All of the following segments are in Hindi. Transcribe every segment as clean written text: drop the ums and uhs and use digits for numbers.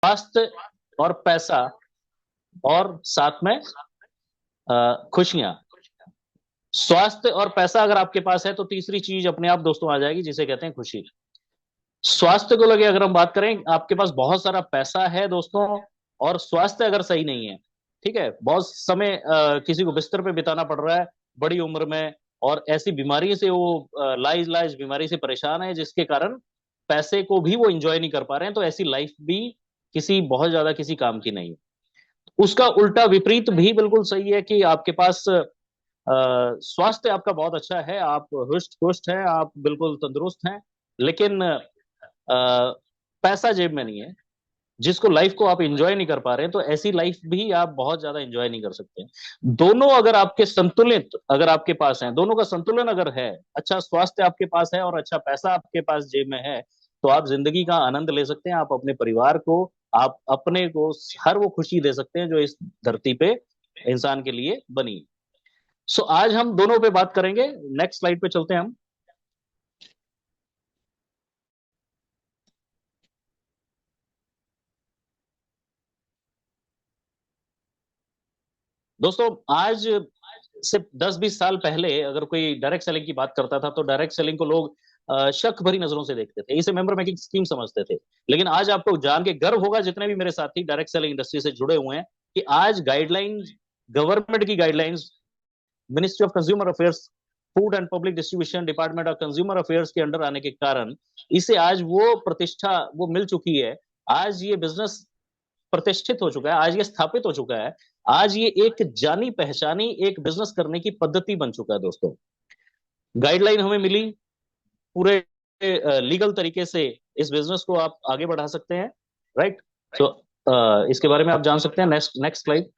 स्वास्थ्य और पैसा और साथ में खुशियां। स्वास्थ्य और पैसा अगर आपके पास है तो तीसरी चीज अपने आप दोस्तों आ जाएगी, जिसे कहते हैं खुशी। स्वास्थ्य को लगे अगर हम बात करें, आपके पास बहुत सारा पैसा है दोस्तों और स्वास्थ्य अगर सही नहीं है, ठीक है, बहुत समय किसी को बिस्तर पे बिताना पड़ रहा है बड़ी उम्र में, और ऐसी बीमारी से वो लाइज बीमारी से परेशान है, जिसके कारण पैसे को भी वो एंजॉय नहीं कर पा रहे हैं, तो ऐसी लाइफ भी किसी बहुत ज्यादा किसी काम की नहीं है। उसका उल्टा विपरीत भी बिल्कुल सही है कि आपके पास स्वास्थ्य आपका बहुत अच्छा है, आप हुष्ट पुष्ट हैं, आप बिल्कुल तंदुरुस्त हैं, लेकिन पैसा जेब में नहीं है, जिसको लाइफ को आप एंजॉय नहीं कर पा रहे हैं, तो ऐसी लाइफ भी आप बहुत ज्यादा एंजॉय नहीं कर सकते। दोनों अगर आपके संतुलित अगर आपके पास है, दोनों का संतुलन अगर है, अच्छा स्वास्थ्य आपके पास है और अच्छा पैसा आपके पास जेब में है, तो आप जिंदगी का आनंद ले सकते हैं, आप अपने परिवार को, आप अपने को हर वो खुशी दे सकते हैं जो इस धरती पे इंसान के लिए बनी। सो आज हम दोनों पे बात करेंगे। नेक्स्ट स्लाइड पे चलते हैं हम। दोस्तों आज से 10-20 साल पहले अगर कोई डायरेक्ट सेलिंग की बात करता था तो डायरेक्ट सेलिंग को लोग शक भरी नजरों से देखते थे, इसे मेंबर मेकिंग स्कीम समझते थे। लेकिन आज आपको जान के गर्व होगा, जितने भी मेरे साथी डायरेक्ट सेलिंग इंडस्ट्री से जुड़े हुए हैं, कि आज गाइडलाइंस, गवर्नमेंट की guidelines, ministry of consumer affairs, food and public distribution department of consumer affairs के अंडर आने के कारण इसे आज वो प्रतिष्ठा वो मिल चुकी है। आज ये बिजनेस प्रतिष्ठित हो चुका है, आज ये स्थापित हो चुका है, आज ये एक जानी पहचानी एक बिजनेस करने की पद्धति बन चुका है दोस्तों। गाइडलाइन हमें मिली, पूरे लीगल तरीके से इस बिजनेस को आप आगे बढ़ा सकते हैं, राइट। तो इसके बारे में आप जान सकते हैं। Next next slide.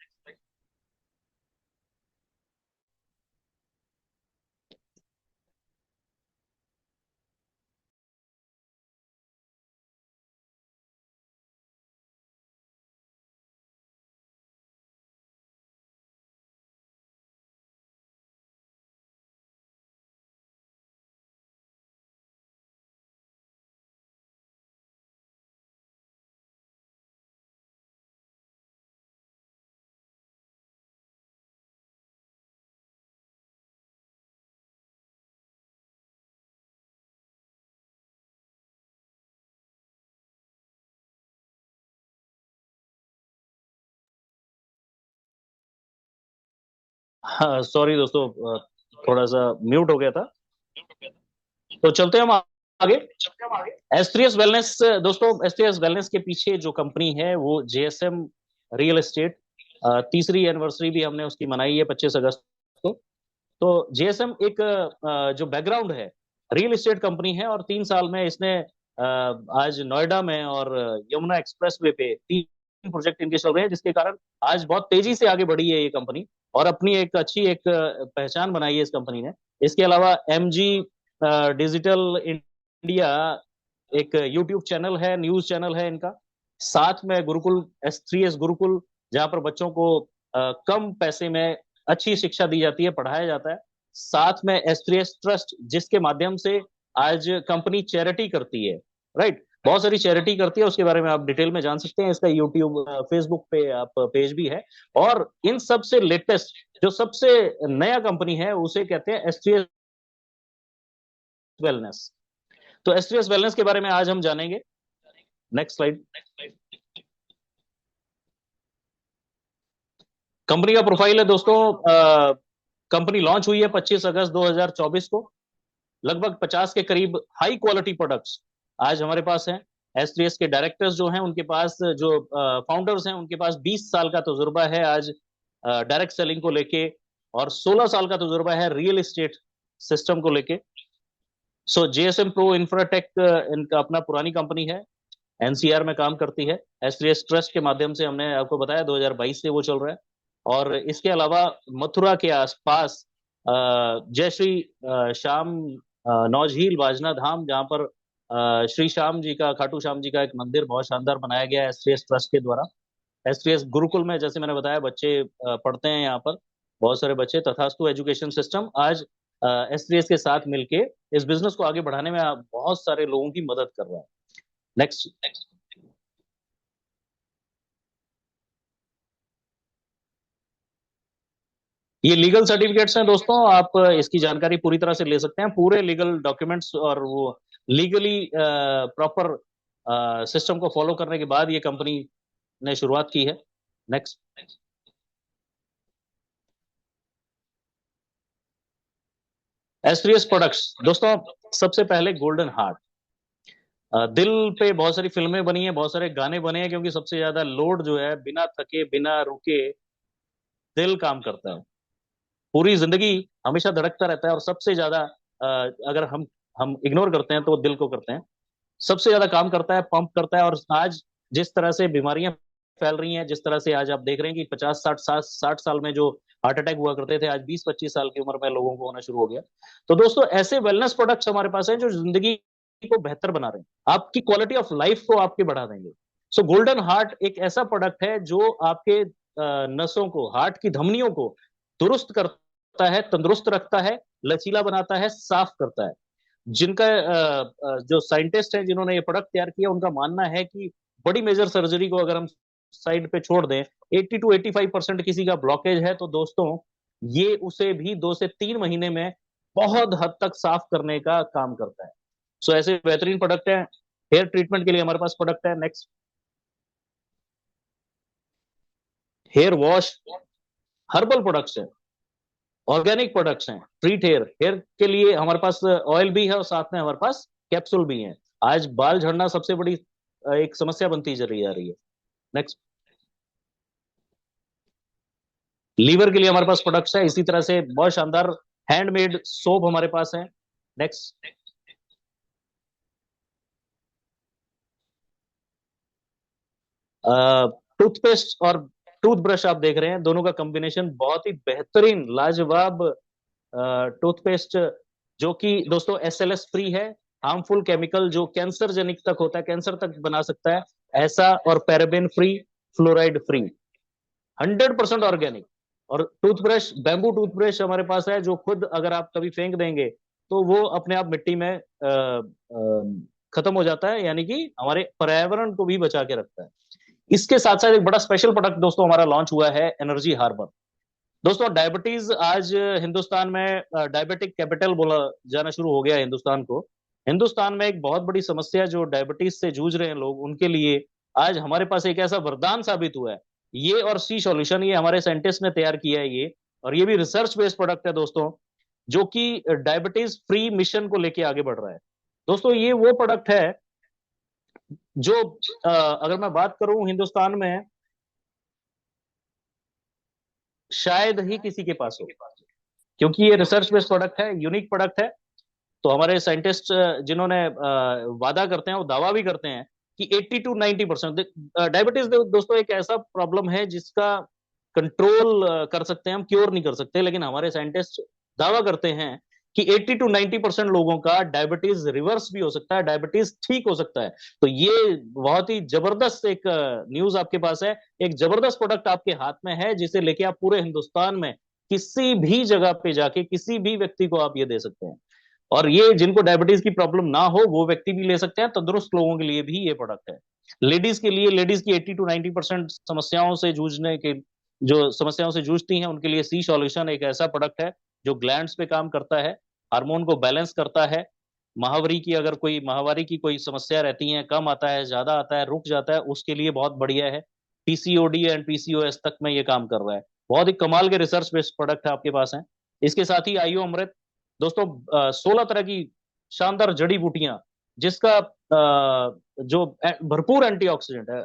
हाँ सॉरी दोस्तों, थोड़ा सा म्यूट हो गया था। तो चलते हैं हम आगे। एस3एस वेलनेस दोस्तों, एस3एस वेलनेस के पीछे जो कंपनी है वो जेएसएम रियल एस्टेट। तीसरी एनिवर्सरी भी हमने उसकी मनाई है 25 अगस्त को। तो जेएसएम एक जो बैकग्राउंड है, रियल एस्टेट कंपनी है, और 3 साल में इसने आज नोएडा में और यमुना एक्सप्रेस वे पे 3 प्रोजेक्ट इनके चल रहे हैं, जिसके कारण आज बहुत तेजी से आगे बढ़ी है ये कंपनी और अपनी एक अच्छी एक पहचान बनाई है इस कंपनी ने। इसके अलावा एमजी डिजिटल इंडिया एक यूट्यूब चैनल है, न्यूज चैनल है इनका। साथ में गुरुकुल, S3S गुरुकुल, जहां पर बच्चों को कम पैसे में अच्छी शिक्षा दी जाती है, पढ़ाया जाता है। साथ में S3S ट्रस्ट, जिसके माध्यम से आज कंपनी चैरिटी करती है, राइट। बहुत सारी चैरिटी करती है, उसके बारे में आप डिटेल में जान सकते हैं। इसका यूट्यूब, फेसबुक पे आप पेज भी है। और इन सबसे लेटेस्ट जो सबसे नया कंपनी है उसे कहते हैं S3S वेलनेस। तो S3S वेलनेस के बारे में आज हम जानेंगे। Next slide. कंपनी का प्रोफाइल है दोस्तों, कंपनी लॉन्च हुई है 25 अगस्त 2024 को। लगभग 50 के करीब हाई क्वालिटी प्रोडक्ट्स आज हमारे पास हैं। S3S के डायरेक्टर्स जो हैं उनके पास, जो फाउंडर्स हैं उनके पास 20 साल का तजुर्बा है आज डायरेक्ट सेलिंग को लेके, और 16 साल का तजुर्बा है रियल एस्टेट सिस्टम को लेके। सो जेएसएम प्रो इंफ्राटेक इनका अपना पुरानी कंपनी है, एनसीआर में काम करती है। S3S ट्रस्ट के माध्यम से हमने आपको बताया 2022 से वो चल रहा है। और इसके अलावा मथुरा के आसपास जय श्री श्याम नौझील बाजना धाम, जहाँ पर श्री श्याम जी का, खाटू श्याम जी का एक मंदिर बहुत शानदार बनाया गया है S3S ट्रस्ट के द्वारा। S3S गुरुकुल में जैसे मैंने बताया बच्चे पढ़ते हैं यहाँ पर, बहुत सारे बच्चे। तथास्तु एजुकेशन सिस्टम आज S3S के साथ मिलके इस बिजनेस को आगे बढ़ाने में बहुत सारे लोगों की मदद कर रहा है। नेक्स्ट। ये लीगल सर्टिफिकेट्स हैं दोस्तों, आप इसकी जानकारी पूरी तरह से ले सकते हैं, पूरे लीगल डॉक्यूमेंट्स और वो लीगली प्रॉपर सिस्टम को फॉलो करने के बाद ये कंपनी ने शुरुआत की है। नेक्स्ट। एस्ट्रियस प्रोडक्ट्स दोस्तों, सबसे पहले गोल्डन हार्ट। दिल पे बहुत सारी फिल्में बनी हैं, बहुत सारे गाने बने हैं, क्योंकि सबसे ज्यादा लोड जो है बिना थके बिना रुके दिल काम करता है। पूरी जिंदगी हमेशा धड़कता रहता है, और सबसे ज्यादा अगर हम इग्नोर करते हैं तो वो दिल को करते हैं। सबसे ज्यादा काम करता है, पंप करता है। और आज जिस तरह से बीमारियां फैल रही हैं, जिस तरह से आज आप देख रहे हैं कि 50 60 60 साल में जो हार्ट अटैक हुआ करते थे, आज 20 25 साल की उम्र में लोगों को होना शुरू हो गया। तो दोस्तों, ऐसे वेलनेस प्रोडक्ट्स हमारे पास हैं जो जिंदगी को बेहतर बना रहे हैं, आपकी क्वालिटी ऑफ लाइफ को आपके बढ़ा देंगे। सो गोल्डन हार्ट एक ऐसा प्रोडक्ट है जो आपके नसों को, हार्ट की धमनियों को दुरुस्त करता है, तंदुरुस्त रखता है, लचीला बनाता है, साफ करता है। जिनका जो साइंटिस्ट हैं जिन्होंने ये प्रोडक्ट तैयार किया, उनका मानना है कि बड़ी मेजर सर्जरी को अगर हम साइड पे छोड़ दें, 80 to 85% किसी का ब्लॉकेज है, तो दोस्तों ये उसे भी 2 से 3 महीने में बहुत हद तक साफ करने का काम करता है। सो ऐसे बेहतरीन प्रोडक्ट है। हेयर ट्रीटमेंट के लिए हमारे पास प्रोडक्ट है। Next. Hair wash, herbal products है, ऑर्गेनिक प्रोडक्ट्स हैं, ट्रीट हेयर, हेयर के लिए हमारे पास ऑयल भी है और साथ में हमारे पास कैप्सूल भी है। आज बाल झड़ना सबसे बड़ी एक समस्या बनती चली जा रही है। नेक्स्ट। लीवर के लिए हमारे पास प्रोडक्ट्स है, इसी तरह से बहुत शानदार हैंडमेड सोप हमारे पास है। नेक्स्ट। टूथपेस्ट और टूथब्रश आप देख रहे हैं, दोनों का कॉम्बिनेशन बहुत ही बेहतरीन लाजवाब टूथपेस्ट, जो कि दोस्तों एसएलएस फ्री है। हार्मफुल केमिकल जो कैंसर जनिक तक होता है, कैंसर तक बना सकता है ऐसा, और paraben free, fluoride free, 100% organic. और टूथब्रश, बैम्बू टूथब्रश हमारे पास है, जो खुद अगर आप कभी फेंक देंगे तो वो अपने आप मिट्टी में खत्म हो जाता है, यानी कि हमारे पर्यावरण को भी बचा के रखता है। इसके साथ साथ एक बड़ा स्पेशल प्रोडक्ट दोस्तों हमारा लॉन्च हुआ है, एनर्जी हार्बर। दोस्तों, डायबिटीज आज हिंदुस्तान में डायबिटिक कैपिटल बोला जाना शुरू हो गया है हिंदुस्तान को। हिंदुस्तान में एक बहुत बड़ी समस्या जो डायबिटीज से जूझ रहे हैं लोग, उनके लिए आज हमारे पास एक ऐसा वरदान साबित हुआ है। ये और सी सॉल्यूशन, ये हमारे साइंटिस्ट ने तैयार किया है ये, और ये भी रिसर्च बेस्ड प्रोडक्ट है दोस्तों, जो कि डायबिटीज फ्री मिशन को लेके आगे बढ़ रहा है। दोस्तों, ये वो प्रोडक्ट है जो अगर मैं बात करूं हिंदुस्तान में शायद ही किसी के पास हो, क्योंकि ये रिसर्च बेस्ड प्रोडक्ट है, यूनिक प्रोडक्ट है। तो हमारे साइंटिस्ट जिन्होंने वादा करते हैं, वो दावा भी करते हैं कि 80 to 90% डायबिटीज दोस्तों एक ऐसा प्रॉब्लम है जिसका कंट्रोल कर सकते हैं हम, क्योर नहीं कर सकते, लेकिन हमारे साइंटिस्ट दावा करते हैं कि 80 to 90% लोगों का डायबिटीज रिवर्स भी हो सकता है, डायबिटीज ठीक हो सकता है। तो ये बहुत ही जबरदस्त एक न्यूज आपके पास है, एक जबरदस्त प्रोडक्ट आपके हाथ में है, जिसे लेके आप पूरे हिंदुस्तान में किसी भी जगह पे जाके किसी भी व्यक्ति को आप ये दे सकते हैं। और ये जिनको डायबिटीज की प्रॉब्लम ना हो वो व्यक्ति भी ले सकते हैं, तंदुरुस्त लोगों के लिए भी ये प्रोडक्ट है। लेडीज के लिए, लेडीज की 80 to 90% समस्याओं से जूझने के, जो समस्याओं से जूझती हैं, उनके लिए सी सॉल्यूशन एक ऐसा प्रोडक्ट है जो ग्लैंड्स पे काम करता है, हार्मोन को बैलेंस करता है। माहवारी की, अगर कोई माहवारी की कोई समस्या रहती है, कम आता है, ज्यादा आता है, रुक जाता है, उसके लिए बहुत बढ़िया है। पीसीओडी एंड पीसीओएस तक में ये काम कर रहा है। बहुत ही कमाल के रिसर्च बेस्ड प्रोडक्ट है आपके पास है। इसके साथ ही आयु अमृत दोस्तों, 16 तरह की शानदार जड़ी बूटियां, जिसका जो भरपूर एंटीऑक्सीडेंट है,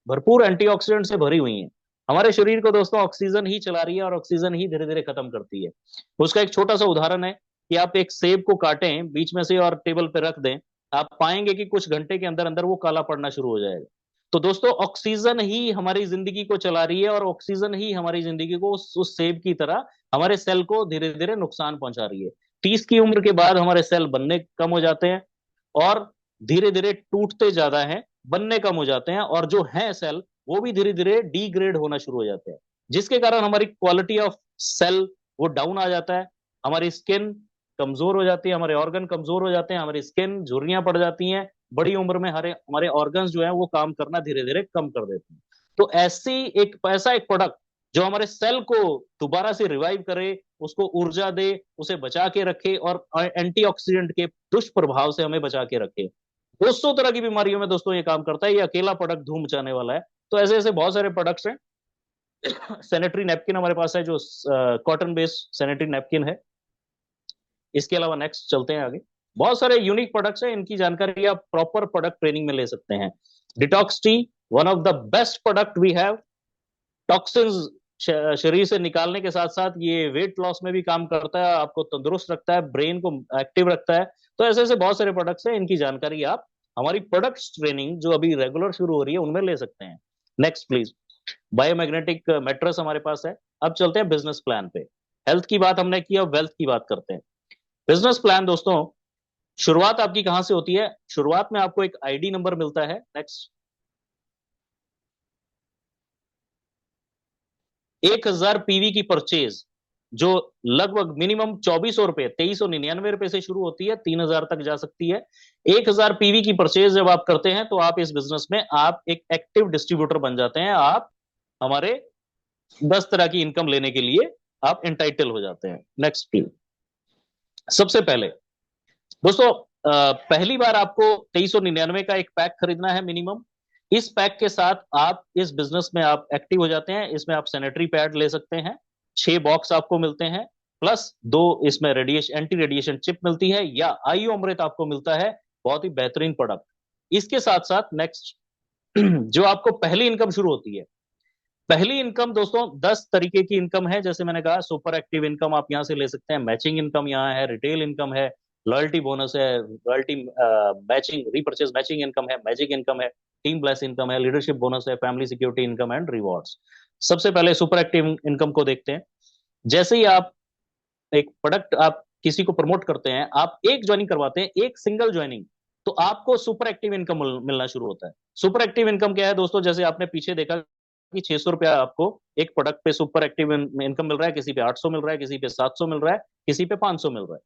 भरपूर एंटीऑक्सीडेंट से भरी हुई हैं, हमारे शरीर को दोस्तों ऑक्सीजन ही चला रही है, और ऑक्सीजन ही धीरे धीरे खत्म करती है। उसका एक छोटा सा उदाहरण है कि आप एक सेब को काटें बीच में से और टेबल पे रख दें, आप पाएंगे कि कुछ घंटे के अंदर अंदर वो काला पड़ना शुरू हो जाएगा। तो दोस्तों, ऑक्सीजन ही हमारी जिंदगी को चला रही है, और ऑक्सीजन ही हमारी जिंदगी को उस सेब की तरह हमारे सेल को धीरे धीरे नुकसान पहुंचा रही है। 30 की उम्र के बाद हमारे सेल बनने कम हो जाते हैं, और धीरे धीरे टूटते ज्यादा हैं, बनने कम हो जाते हैं, और जो है सेल वो भी धीरे धीरे डीग्रेड होना शुरू हो जाते हैं, जिसके कारण हमारी क्वालिटी ऑफ सेल वो डाउन आ जाता है। हमारी स्किन कमजोर हो जाती है, हमारे ऑर्गन कमजोर हो जाते हैं, हमारी स्किन झुर्रियां पड़ जाती हैं, बड़ी उम्र में हमारे हमारे ऑर्गन्स जो है वो काम करना धीरे धीरे कम कर देते हैं। तो ऐसा एक प्रोडक्ट जो हमारे सेल को दोबारा से रिवाइव करे, उसको ऊर्जा दे, उसे बचा के रखे और एंटीऑक्सीडेंट के दुष्प्रभाव से हमें बचा के रखे। 200 तरह की बीमारियों में दोस्तों ये काम करता है। ये अकेला प्रोडक्ट धूम मचाने वाला है। तो ऐसे ऐसे बहुत सारे प्रोडक्ट्स हैं। सैनिटरी नैपकिन हमारे पास है, जो कॉटन बेस्ड सैनिटरी नैपकिन है। इसके अलावा नेक्स्ट चलते हैं आगे। बहुत सारे यूनिक प्रोडक्ट्स हैं, इनकी जानकारी आप प्रॉपर प्रोडक्ट ट्रेनिंग में ले सकते हैं। Detox tea, one of the best product we have. Toxins शरीर से निकालने के साथ साथ ये वेट लॉस में भी काम करता है, आपको तंदुरुस्त रखता है, ब्रेन को एक्टिव रखता है। तो ऐसे ऐसे बहुत सारे प्रोडक्ट्स हैं, इनकी जानकारी आप हमारी प्रोडक्ट्स ट्रेनिंग जो अभी रेगुलर शुरू हो रही है उनमें ले सकते हैं। Next please. बायोमैग्नेटिक मैट्रेस हमारे पास है। अब चलते हैं बिजनेस प्लान पे। हेल्थ की बात हमने की, अब वेल्थ की बात करते हैं। बिजनेस प्लान दोस्तों, शुरुआत आपकी कहां से होती है? शुरुआत में आपको एक आईडी नंबर मिलता है। नेक्स्ट। 1000 पीवी की परचेज, जो लगभग मिनिमम 2400 रुपए, 2399 रुपए से शुरू होती है, 3000 तक जा सकती है। 1000 पीवी की परचेज जब आप करते हैं तो आप इस बिजनेस में आप एक एक्टिव डिस्ट्रीब्यूटर बन जाते हैं। आप हमारे 10 तरह की इनकम लेने के लिए आप इंटाइटल हो जाते हैं। Next please. सबसे पहले दोस्तों, पहली बार आपको 2399 का एक पैक खरीदना है मिनिमम। इस पैक के साथ आप इस बिजनेस में आप एक्टिव हो जाते हैं। इसमें आप सैनिटरी पैड ले सकते हैं, 6 बॉक्स आपको मिलते हैं, प्लस 2 इसमें रेडिएशन एंटी रेडिएशन चिप मिलती है, या आयु अमृत आपको मिलता है, बहुत ही बेहतरीन प्रोडक्ट। इसके साथ साथ नेक्स्ट, जो आपको पहली इनकम शुरू होती है। पहली इनकम दोस्तों 10 तरीके की इनकम है। जैसे मैंने कहा, सुपर एक्टिव इनकम आप यहां से ले सकते हैं, मैचिंग इनकम यहाँ है, रिटेल इनकम है, लॉयल्टी बोनस है, loyalty matching repurchase matching income है, मैजिक इनकम है, टीम ब्लेस इनकम है, लीडरशिप बोनस है, family security income and rewards. सबसे पहले सुपर एक्टिव इनकम को देखते हैं। जैसे ही आप एक प्रोडक्ट आप किसी को प्रमोट करते हैं, आप एक ज्वाइनिंग करवाते हैं, एक सिंगल ज्वाइनिंग, तो आपको सुपर एक्टिव इनकम मिलना शुरू होता है। सुपर एक्टिव इनकम क्या है दोस्तों? जैसे आपने पीछे देखा कि 600 रुपया आपको एक प्रोडक्ट पे सुपर एक्टिव इनकम मिल रहा है, किसी पे 800 मिल रहा है, किसी पे 700 मिल रहा है, किसी पे 500 मिल रहा है।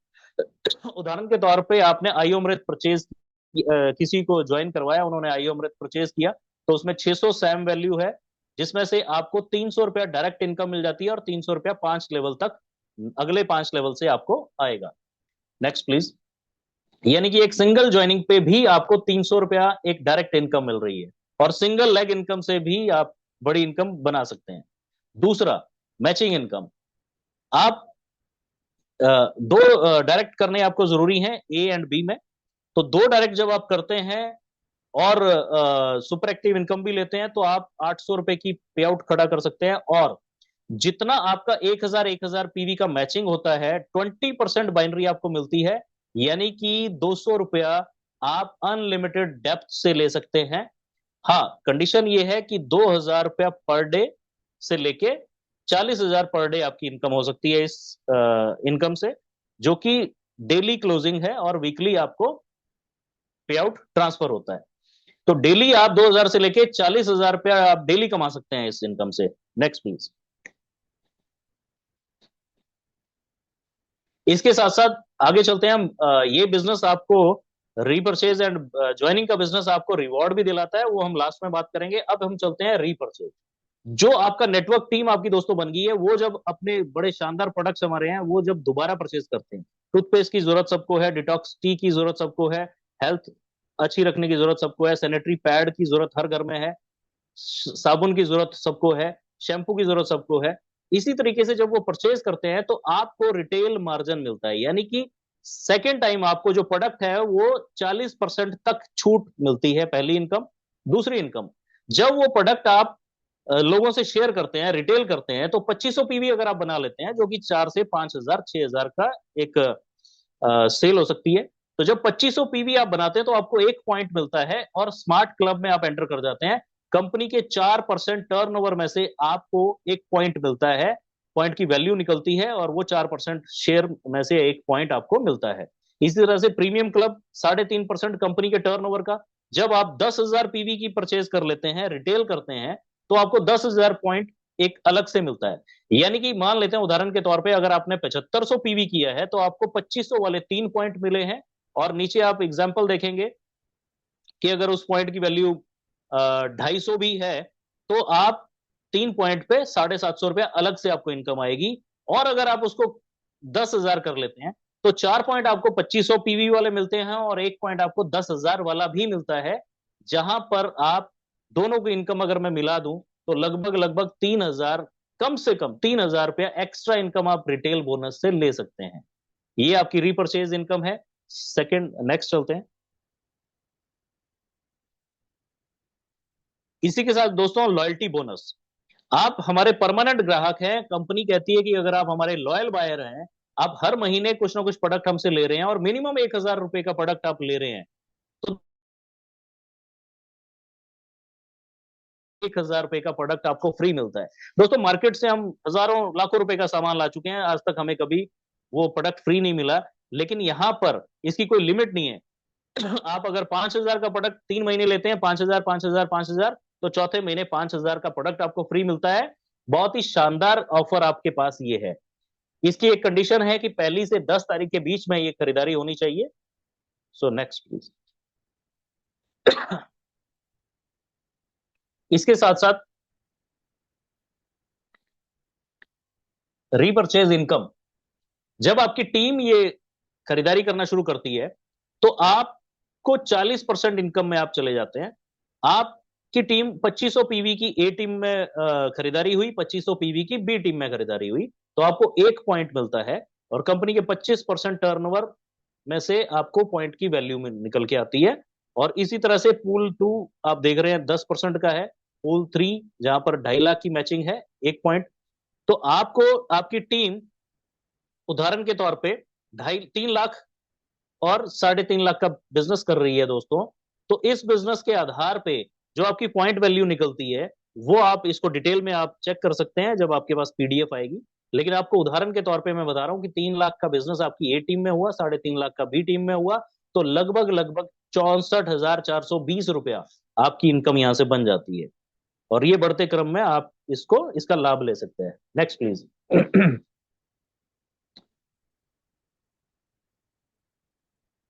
उदाहरण के तौर पे आपने आयु अमृत परचेज, किसी को ज्वाइन करवाया, उन्होंने आयु अमृत परचेज किया, तो उसमें 600 सैम वैल्यू है, जिसमें से आपको 300 रुपया डायरेक्ट इनकम मिल जाती है, और 300 रुपया 5 लेवल तक, अगले 5 लेवल से आपको आएगा। Next please. यानी कि एक सिंगल ज्वाइनिंग पे भी आपको 300 रुपया एक डायरेक्ट इनकम मिल रही है, और सिंगल लेग इनकम से भी आप बड़ी इनकम बना सकते हैं। दूसरा, मैचिंग इनकम। आप दो डायरेक्ट करने आपको जरूरी है ए एंड बी में। तो 2 डायरेक्ट जब आप करते हैं और सुपर एक्टिव इनकम भी लेते हैं, तो आप 800 रुपए की पे आउट खड़ा कर सकते हैं। और जितना आपका 1000 पीवी का मैचिंग होता है, 20% बाइनरी आपको मिलती है, यानी कि 200 रुपया आप अनलिमिटेड डेप्थ से ले सकते हैं। हाँ, कंडीशन ये है कि 2000 रुपया पर डे से लेके 40,000 पर डे आपकी इनकम हो सकती है इस इनकम से, जो कि डेली क्लोजिंग है, और वीकली आपको पे आउट ट्रांसफर होता है। तो डेली आप 2000 से लेके 40,000 रुपया आप डेली कमा सकते हैं इस इनकम से। Next please. इसके साथ साथ आगे चलते हैं हम। ये बिजनेस आपको रीपरचेज एंड ज्वाइनिंग का बिजनेस आपको रिवॉर्ड भी दिलाता है, वो हम लास्ट में बात करेंगे। अब हम चलते हैं रीपरचेज। जो आपका नेटवर्क टीम आपकी दोस्तों बन गई है, वो जब अपने बड़े शानदार प्रोडक्ट्स हमारे हैं, वो जब दोबारा परचेज करते हैं, टूथपेस्ट की जरूरत सबको है, डिटॉक्स टी की जरूरत सबको है, हेल्थ अच्छी रखने की जरूरत सबको है, सैनिटरी पैड की जरूरत हर घर में है, साबुन की जरूरत सबको है, शैम्पू की जरूरत सबको है। इसी तरीके से जब वो परचेज करते हैं तो आपको रिटेल मार्जिन मिलता है, यानी कि सेकेंड टाइम आपको जो प्रोडक्ट है वो 40% तक छूट मिलती है, पहली इनकम। दूसरी इनकम, जब वो प्रोडक्ट आप लोगों से शेयर करते हैं, रिटेल करते हैं, तो 2500 पीवी अगर आप बना लेते हैं, जो कि 4 से 5000 6000 का एक सेल हो सकती है। तो जब 2500 पीवी आप बनाते हैं तो आपको 1 पॉइंट मिलता है, और स्मार्ट क्लब में आप एंटर कर जाते हैं। कंपनी के 4% टर्नओवर में से आपको 1 पॉइंट मिलता है, पॉइंट की वैल्यू निकलती है, और वो 4% शेयर में से 1 पॉइंट आपको मिलता है। इसी तरह से प्रीमियम क्लब 3.5% कंपनी के टर्नओवर का, जब आप 10,000 पीवी की परचेज कर लेते हैं, रिटेल करते हैं, तो आपको 10,000 पॉइंट एक अलग से मिलता है। यानी कि मान लेते हैं उदाहरण के तौर पे, अगर आपने 7500 पीवी किया है, तो आपको 2500 वाले 3 पॉइंट मिले हैं। और नीचे आप एग्जाम्पल देखेंगे कि अगर उस पॉइंट की वैल्यू 250 भी है, तो आप 3 पॉइंट पे 750 रुपया अलग से आपको इनकम आएगी। और अगर आप उसको 10,000 कर लेते हैं तो 4 पॉइंट आपको 2500 पीवी वाले मिलते हैं और 1 पॉइंट आपको 10,000 वाला भी मिलता है, जहां पर आप दोनों की इनकम अगर मैं मिला दूं तो लगभग लगभग 3,000, कम से कम 3,000 रुपया एक्स्ट्रा इनकम आप रिटेल बोनस से ले सकते हैं। ये आपकी रीपरचेज इनकम है। सेकंड, नेक्स्ट चलते हैं। इसी के साथ दोस्तों लॉयल्टी बोनस। आप हमारे परमानेंट ग्राहक हैं, कंपनी कहती है कि अगर आप हमारे लॉयल बायर हैं, आप हर महीने कुछ ना कुछ प्रोडक्ट हमसे ले रहे हैं और मिनिमम 1,000 रुपए का प्रोडक्ट आप ले रहे हैं, तो 1,000 रुपए का प्रोडक्ट आपको फ्री मिलता है। दोस्तों मार्केट से हम हजारों लाखों रुपए का सामान ला चुके हैं, आज तक हमें कभी वो प्रोडक्ट फ्री नहीं मिला, लेकिन यहां पर इसकी कोई लिमिट नहीं है। आप अगर 5,000 का प्रोडक्ट 3 महीने लेते हैं, 5,000 5,000 5,000, तो चौथे महीने 5,000 का प्रोडक्ट आपको फ्री मिलता है। बहुत ही शानदार ऑफर आपके पास ये है। इसकी एक कंडीशन है कि 1 से 10 तारीख के बीच में ये खरीदारी होनी चाहिए। So next please. इसके साथ साथ रीपरचेज इनकम, जब आपकी टीम ये खरीदारी करना शुरू करती है तो आपको 40% इनकम में आप चले जाते हैं। आपकी टीम 2500 पीवी की ए टीम में खरीदारी हुई, 2500 पीवी की बी टीम में खरीदारी हुई, तो आपको 1 पॉइंट मिलता है और कंपनी के 25% टर्नओवर में से आपको पॉइंट की वैल्यू में निकल के आती है। और इसी तरह से पूल 2 आप देख रहे हैं 10% का है, पूल 3 जहां पर 2.5 लाख की मैचिंग है, 1 पॉइंट। तो आपको आपकी टीम उदाहरण के तौर पे 2.5 3 लाख और 3.5 लाख का बिजनेस कर रही है दोस्तों, तो इस बिजनेस के आधार पे जो आपकी पॉइंट वैल्यू निकलती है वो आप इसको डिटेल में आप चेक कर सकते हैं जब आपके पास पीडीएफ आएगी। लेकिन आपको उदाहरण के तौर पे मैं बता रहा हूं कि 3 लाख का बिजनेस आपकी ए टीम में हुआ, 3.5 लाख का बी टीम में हुआ, तो लगभग लगभग 64,420 रुपया आपकी इनकम यहां से बन जाती है। और ये बढ़ते क्रम में आप इसको इसका लाभ ले सकते हैं। Next please.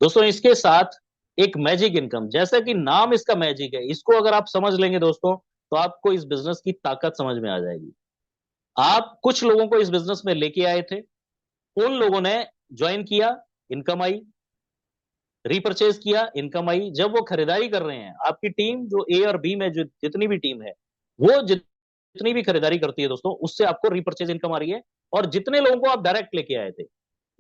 दोस्तों इसके साथ एक मैजिक इनकम, जैसा कि नाम इसका मैजिक है, इसको अगर आप समझ लेंगे दोस्तों तो आपको इस बिजनेस की ताकत समझ में आ जाएगी। आप कुछ लोगों को इस बिजनेस में लेके आए थे, उन लोगों ने ज्वाइन किया, इनकम आई, रीपरचेज किया, इनकम आई। जब वो खरीदारी कर रहे हैं, आपकी टीम जो ए और बी में जो जितनी भी टीम है वो जितनी भी खरीदारी करती है दोस्तों, उससे आपको रीपरचेज इनकम आ रही है। और जितने लोगों को आप डायरेक्ट लेके आए थे,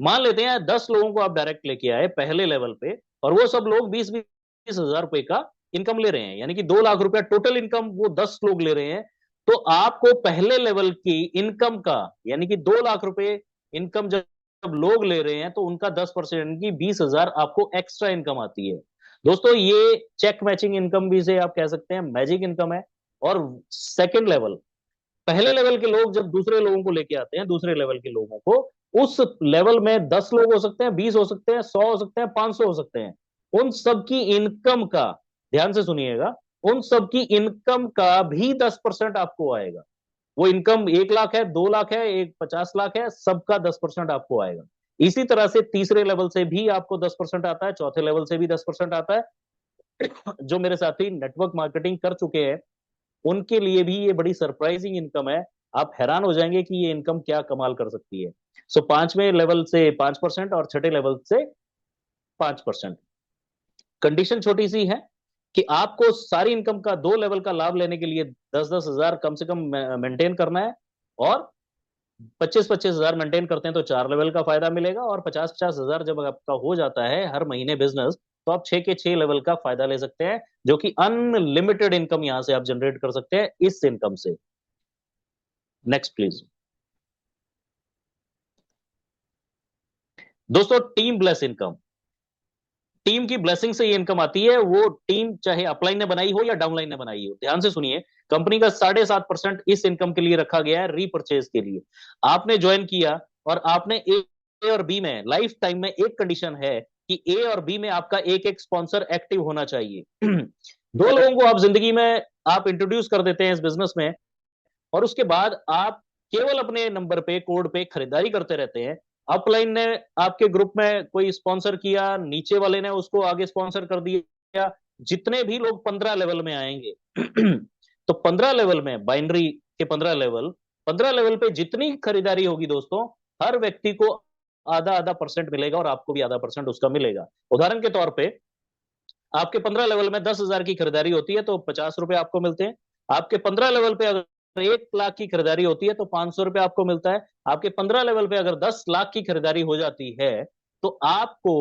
मान लेते हैं 10 लोगों को आप डायरेक्ट लेके आए पहले लेवल पे, और वो सब लोग 20-20 हजार रुपए का इनकम ले रहे हैं, यानी कि 2 लाख रुपया टोटल इनकम वो 10 लोग ले रहे हैं। तो आपको पहले लेवल की इनकम का, यानी कि 2 लाख रुपए इनकम जब लोग ले रहे हैं तो उनका 10% की 20,000 आपको एक्स्ट्रा इनकम आती है। दोस्तों ये चेक मैचिंग इनकम भी से आप कह सकते हैं, मैजिक इनकम है। और सेकंड लेवल, पहले लेवल के लोग जब दूसरे लोगों को लेके आते हैं, दूसरे लेवल के लोगों को, उस लेवल में 10 लोग हो सकते हैं, 20 हो सकते हैं, 100 हो सकते हैं, 500 हो सकते हैं, उन सबकी इनकम का, ध्यान से सुनिएगा, उन सबकी इनकम का भी 10% आपको आएगा। वो इनकम 1 लाख है, 2 लाख है, एक 50 लाख है, सबका 10% आपको आएगा। इसी तरह से तीसरे लेवल से भी आपको 10% आता है, चौथे लेवल से भी 10% आता है। जो मेरे साथी नेटवर्क मार्केटिंग कर चुके हैं उनके लिए भी ये बड़ी सरप्राइजिंग इनकम है। आप हैरान हो जाएंगे कि ये इनकम क्या कमाल कर सकती है। सो 5वें लेवल से 5% और छठे लेवल से 5%। कंडीशन छोटी सी है कि आपको सारी इनकम का 2 लेवल का लाभ लेने के लिए 10-10 हजार कम से कम मेंटेन करना है, और 25-25 हजार मेंटेन करते हैं तो 4 लेवल का फायदा मिलेगा, और 50-50 हजार जब आपका हो जाता है हर महीने बिजनेस, तो आप 6 के 6 लेवल का फायदा ले सकते हैं, जो कि अनलिमिटेड इनकम यहां से आप जनरेट कर सकते हैं इस इनकम से। Next please. दोस्तों टीम ब्लेस इनकम, टीम की ब्लेसिंग से ये इनकम आती है। वो टीम चाहे अपलाइन ने बनाई हो या डाउनलाइन ने बनाई हो, ध्यान से सुनिए, कंपनी का 7.5% इस इनकम के लिए रखा गया है, रीपरचेज के लिए। आपने ज्वाइन किया और आपने ए और बी में लाइफ टाइम में एक कंडीशन है कि ए और बी में आपका एक एक स्पॉन्सर एक्टिव होना चाहिए। 2 लोगों को आप जिंदगी में आप इंट्रोड्यूस कर देते हैं इस बिजनेस में, और उसके बाद आप केवल अपने नंबर पे, कोड पे खरीदारी करते रहते हैं। अपलाइन ने आपके ग्रुप में कोई स्पॉन्सर किया, नीचे वाले ने उसको आगे स्पॉन्सर कर दिया, जितने भी लोग 15 लेवल में आएंगे तो 15 लेवल में बाइनरी के 15 लेवल पे जितनी खरीदारी होगी दोस्तों, हर व्यक्ति को आधा आधा परसेंट मिलेगा और आपको भी आधा परसेंट उसका मिलेगा। उदाहरण के तौर पे आपके 15 लेवल में 10,000 की खरीदारी होती है तो 50 रुपए आपको मिलते हैं। आपके 15 लेवल पे अगर 1 लाख की खरीदारी होती है तो 500 रुपए आपको मिलता है। आपके 15 लेवल पे अगर 10 लाख की खरीदारी हो जाती है तो आपको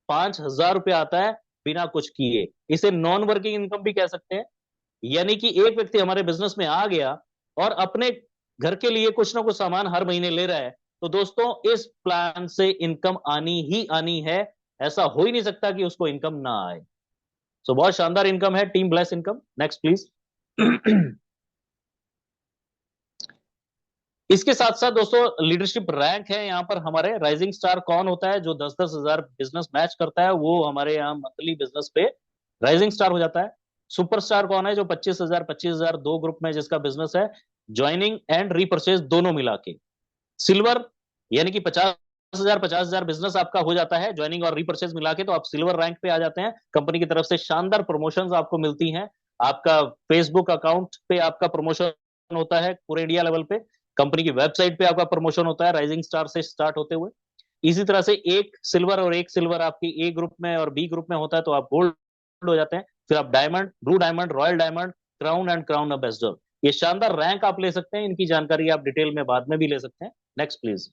5,000 रुपए आता है बिना कुछ किए। इसे नॉन वर्किंग इनकम भी कह सकते हैं। यानी कि एक व्यक्ति हमारे बिजनेस में आ गया और अपने घर के लिए कुछ ना कुछ सामान हर महीने ले रहा है, तो दोस्तों इस प्लान से इनकम आनी ही आनी है। ऐसा हो ही नहीं सकता कि उसको इनकम ना आए। सो बहुत शानदार इनकम है, team bless income. Next please. इसके साथ साथ दोस्तों लीडरशिप रैंक है यहाँ पर हमारे। राइजिंग स्टार कौन होता है जो 10-10 हजार बिजनेस मैच करता है, वो हमारे यहाँ मंथली बिजनेस पे राइजिंग स्टार हो जाता है। सुपरस्टार कौन है जो 25,000 दो ग्रुप में जिसका बिजनेस है ज्वाइनिंग एंड रीपरचेज दोनों मिला के। सिल्वर यानी कि 50,000 बिजनेस आपका हो जाता है ज्वाइनिंग और रीपरचेज मिला के, तो आप सिल्वर रैंक पे आ जाते हैं। कंपनी की तरफ से शानदार प्रमोशंस आपको मिलती हैं। आपका फेसबुक अकाउंट पे आपका प्रमोशन होता है पूरे इंडिया लेवल पे। कंपनी की वेबसाइट पे आपका प्रमोशन होता है राइजिंग स्टार से स्टार्ट होते हुए। इसी तरह से एक सिल्वर और एक सिल्वर आपकी ए ग्रुप में और बी ग्रुप में होता है तो आप गोल्ड हो जाते हैं। फिर आप diamond, blue diamond, royal diamond, crown and crown ambassador, ये शानदार रैंक आप ले सकते हैं। इनकी जानकारी आप डिटेल में बाद में भी ले सकते हैं। Next please.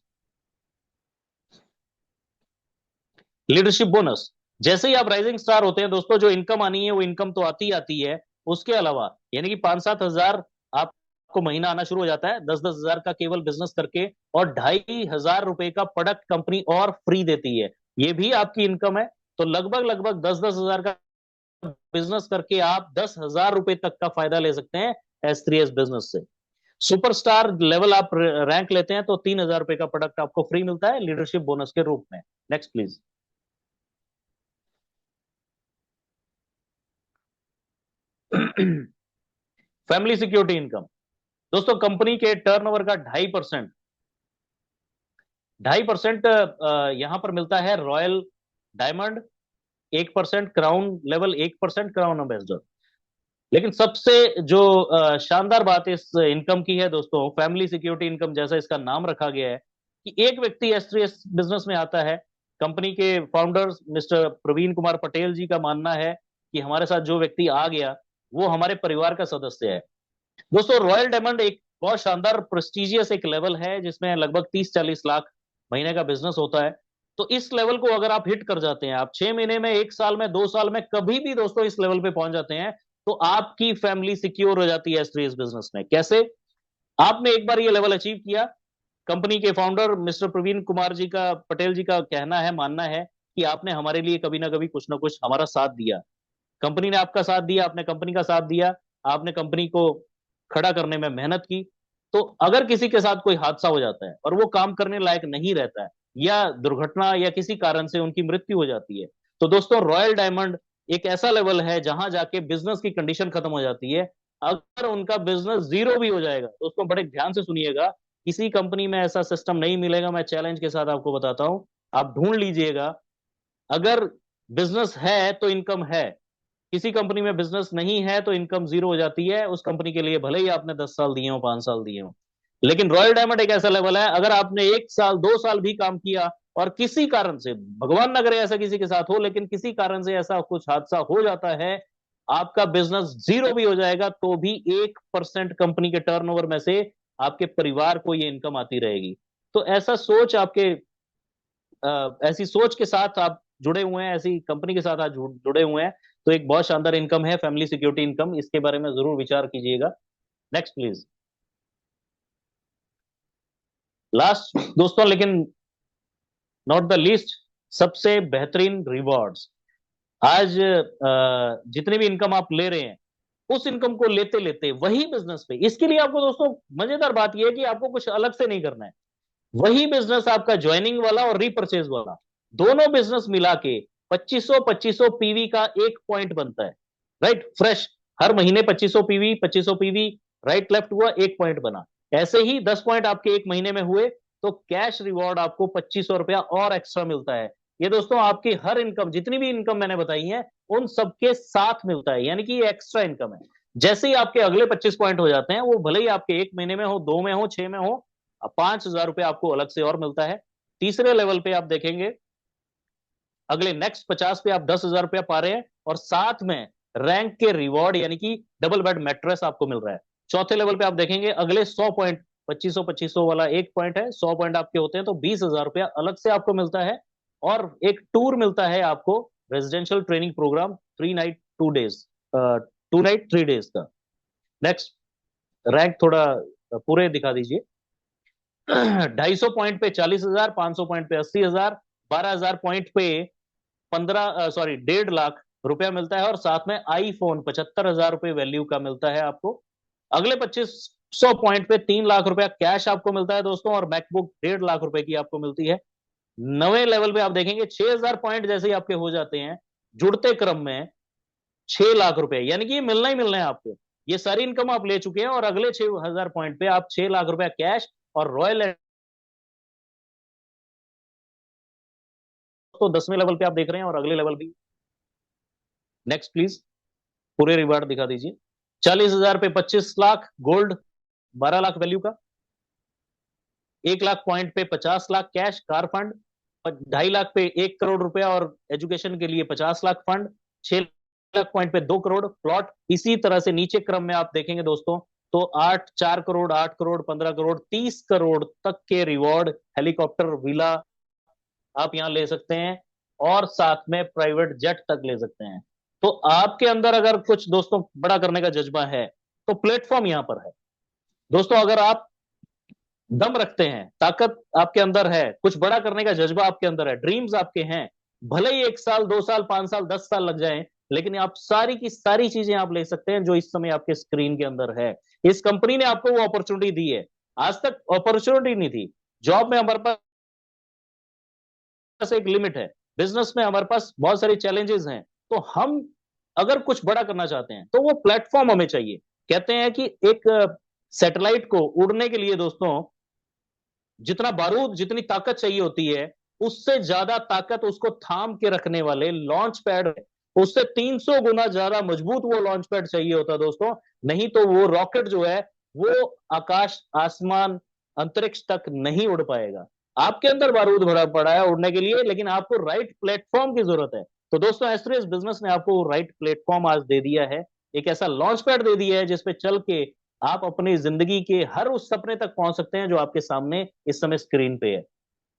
Leadership bonus. जैसे ही आप राइजिंग स्टार होते हैं दोस्तों, जो इनकम आनी है वो इनकम तो आती ही आती है। उसके अलावा यानी कि 5-7 हजार आपको महीना आना शुरू हो जाता है 10-10 हजार का केवल बिजनेस करके, और 2,500 रुपए का प्रोडक्ट कंपनी और फ्री देती है। ये भी आपकी इनकम है। तो लगभग लगभग 10-10 हजार का बिजनेस करके आप 10,000 रुपए तक का फायदा ले सकते हैं S3S बिजनेस से। सुपरस्टार लेवल आप रैंक लेते हैं तो 3,000 रुपए का प्रोडक्ट आपको फ्री मिलता है लीडरशिप बोनस के रूप में। Next please. Family security income. दोस्तों कंपनी के टर्नओवर का 2.5% यहां पर मिलता है royal diamond, 1% crown level, 1% crown ambassador. लेकिन सबसे जो शानदार बात इस इनकम की है दोस्तों, फैमिली सिक्योरिटी इनकम, जैसा इसका नाम रखा गया है कि एक व्यक्ति S3S बिजनेस में आता है। कंपनी के फाउंडर्स मिस्टर प्रवीण कुमार पटेल जी का मानना है कि हमारे साथ जो व्यक्ति आ गया वो हमारे परिवार का सदस्य है। दोस्तों रॉयल डायमंड एक बहुत शानदार प्रेस्टिजियस एक लेवल है जिसमें लगभग 30-40 लाख महीने का बिजनेस होता है। तो इस लेवल को अगर आप हिट कर जाते हैं, आप 6 महीने में, 1 साल में, 2 साल में, कभी भी दोस्तों इस लेवल पे पहुंच जाते हैं, तो आपकी फैमिली सिक्योर हो जाती है S3S बिजनेस में। कैसे? आपने एक बार ये लेवल अचीव किया। कंपनी के फाउंडर मिस्टर प्रवीण कुमार जी का, पटेल जी का कहना है, मानना है कि आपने हमारे लिए कभी ना कभी कुछ ना कुछ हमारा साथ दिया। कंपनी ने आपका साथ दिया, आपने कंपनी का साथ दिया, आपने कंपनी को खड़ा करने में मेहनत की। तो अगर किसी के साथ कोई हादसा हो जाता है और वो काम करने लायक नहीं रहता है, या दुर्घटना या किसी कारण से उनकी मृत्यु हो जाती है, तो दोस्तों रॉयल डायमंड एक ऐसा लेवल है जहां जाके बिजनेस की कंडीशन खत्म हो जाती है। अगर उनका बिजनेस जीरो भी हो जाएगा, दोस्तों बड़े ध्यान से सुनिएगा, किसी कंपनी में ऐसा सिस्टम नहीं मिलेगा। मैं चैलेंज के साथ आपको बताता हूं, आप ढूंढ लीजिएगा। अगर बिजनेस है तो इनकम है, किसी कंपनी में बिजनेस नहीं है तो इनकम जीरो हो जाती है उस कंपनी के लिए, भले ही आपने 10 साल दिए हो, 5 साल दिए हो। लेकिन रॉयल डायमंड एक ऐसा लेवल है, अगर आपने 1 साल 2 साल भी काम किया और किसी कारण से, भगवान ना करे ऐसा किसी के साथ हो, लेकिन किसी कारण से ऐसा कुछ हादसा हो जाता है, आपका बिजनेस जीरो भी हो जाएगा तो भी 1% कंपनी के टर्नओवर में से आपके परिवार को ये इनकम आती रहेगी। तो ऐसा सोच आपके, ऐसी सोच के साथ आप जुड़े हुए हैं, ऐसी कंपनी के साथ आप जुड़े हुए हैं, तो एक बहुत शानदार इनकम है फैमिली सिक्योरिटी इनकम। इसके बारे में जरूर विचार कीजिएगा। Next please. लास्ट दोस्तों, लेकिन नॉट द लीस्ट, सबसे बेहतरीन रिवॉर्ड्स। आज जितनी भी इनकम आप ले रहे हैं, उस इनकम को लेते लेते वही बिजनेस पे, इसके लिए आपको दोस्तों मजेदार बात यह है कि आपको कुछ अलग से नहीं करना है। वही बिजनेस आपका ज्वाइनिंग वाला और रीपरचेज वाला, दोनों बिजनेस मिला के 2500 पीवी का एक पॉइंट बनता है। राइट, फ्रेश, हर महीने 2500 पीवी राइट लेफ्ट हुआ, एक पॉइंट बना। ऐसे ही 10 पॉइंट आपके एक महीने में हुए तो कैश रिवॉर्ड आपको 2500 रुपया और एक्स्ट्रा मिलता है। ये दोस्तों आपकी हर इनकम, जितनी भी इनकम मैंने बताई है, उन सबके साथ मिलता है, यानी कि ये एक्स्ट्रा इनकम है। जैसे ही आपके अगले 25 पॉइंट हो जाते हैं, वो भले ही आपके 1 महीने में हो, 2 में हो, 6 में हो, 5,000 रुपये आपको अलग से और मिलता है। तीसरे लेवल पे आप देखेंगे, अगले नेक्स्ट 50 पे आप 10,000 रुपया पा रहे हैं, और साथ में रैंक के रिवॉर्ड यानी कि डबल बेड मैट्रेस आपको मिल रहा है। चौथे लेवल पे आप देखेंगे अगले 100 पॉइंट, 2500 वाला एक पॉइंट है, 100 पॉइंट आपके होते हैं तो 20,000 रुपया अलग से आपको मिलता है। और एक टूर मिलता है आपको, residential training programme, 3 night 2 days, 2 night 3 days का। नेक्स्ट, रैंक थोड़ा पूरे दिखा दीजिए। 250 पॉइंट पे 40,000, 500 पॉइंट पे 80,000, 12,000 पॉइंट पे 1.5 लाख रुपया मिलता है, और साथ में आईफोन 75,000 रुपये वैल्यू का मिलता है आपको। अगले 2500 पॉइंट पे 3 लाख रुपया कैश आपको मिलता है दोस्तों, और मैकबुक 1.5 लाख रुपए की आपको मिलती है। नवे लेवल पे आप देखेंगे 6,000 पॉइंट जैसे ही आपके हो जाते हैं, जुड़ते क्रम में 6 लाख रुपए, यानी कि ये मिलना ही मिलना है आपको। ये सारी इनकम आप ले चुके हैं, और अगले 6,000 पॉइंट पे आप 6 लाख रुपया कैश और रॉयल, तो 10वें लेवल पे आप देख रहे हैं, और अगले लेवल भी। नेक्स्ट प्लीज, पूरे रिवार्ड दिखा दीजिए। 40,000 पे 25 लाख गोल्ड, 12 लाख वैल्यू का। 1 लाख पॉइंट पे 50 lakh cash car fund, 2.5 lakh पे 1 करोड़ रुपया और एजुकेशन के लिए 50 लाख फंड, 6 लाख पॉइंट पे 2 करोड़ प्लॉट। इसी तरह से नीचे क्रम में आप देखेंगे दोस्तों, तो 4 करोड़, 8 करोड़, 15 करोड़, 30 करोड़ तक के रिवॉर्ड, हेलीकॉप्टर, विला आप यहां ले सकते हैं, और साथ में प्राइवेट जेट तक ले सकते हैं। तो आपके अंदर अगर कुछ दोस्तों बड़ा करने का जज्बा है, तो प्लेटफॉर्म यहां पर है दोस्तों। अगर आप दम रखते हैं, ताकत आपके अंदर है, कुछ बड़ा करने का जज्बा आपके अंदर है, ड्रीम्स आपके हैं, भले ही 1 साल, 2 साल, 5 साल, 10 साल लग जाए, लेकिन आप सारी की सारी चीजें आप ले सकते हैं जो इस समय आपके स्क्रीन के अंदर है। इस कंपनी ने आपको वो अपॉर्चुनिटी दी है। आज तक अपॉर्चुनिटी नहीं थी। जॉब में हमारे पास एक लिमिट है, बिजनेस में हमारे पास बहुत सारी चैलेंजेस हैं, तो हम अगर कुछ बड़ा करना चाहते हैं तो वो प्लेटफॉर्म हमें चाहिए। कहते हैं कि एक सैटेलाइट को उड़ने के लिए दोस्तों, जितना बारूद, जितनी ताकत चाहिए होती है, उससे ज्यादा ताकत उसको थाम के रखने वाले लॉन्च पैड, उससे 300 गुना ज्यादा मजबूत वो लॉन्च पैड चाहिए होता है दोस्तों। नहीं तो वो रॉकेट जो है, वो आकाश, आसमान, अंतरिक्ष तक नहीं उड़ पाएगा। आपके अंदर बारूद भरा पड़ा है उड़ने के लिए, लेकिन आपको राइट प्लेटफॉर्म की जरूरत है। तो दोस्तों, एस्ट्रियस बिजनेस ने आपको राइट प्लेटफॉर्म आज दे दिया है, एक ऐसा लॉन्च पैड दे दिया है जिसपे चल के आप अपनी जिंदगी के हर उस सपने तक पहुंच सकते हैं जो आपके सामने इस समय स्क्रीन पे है।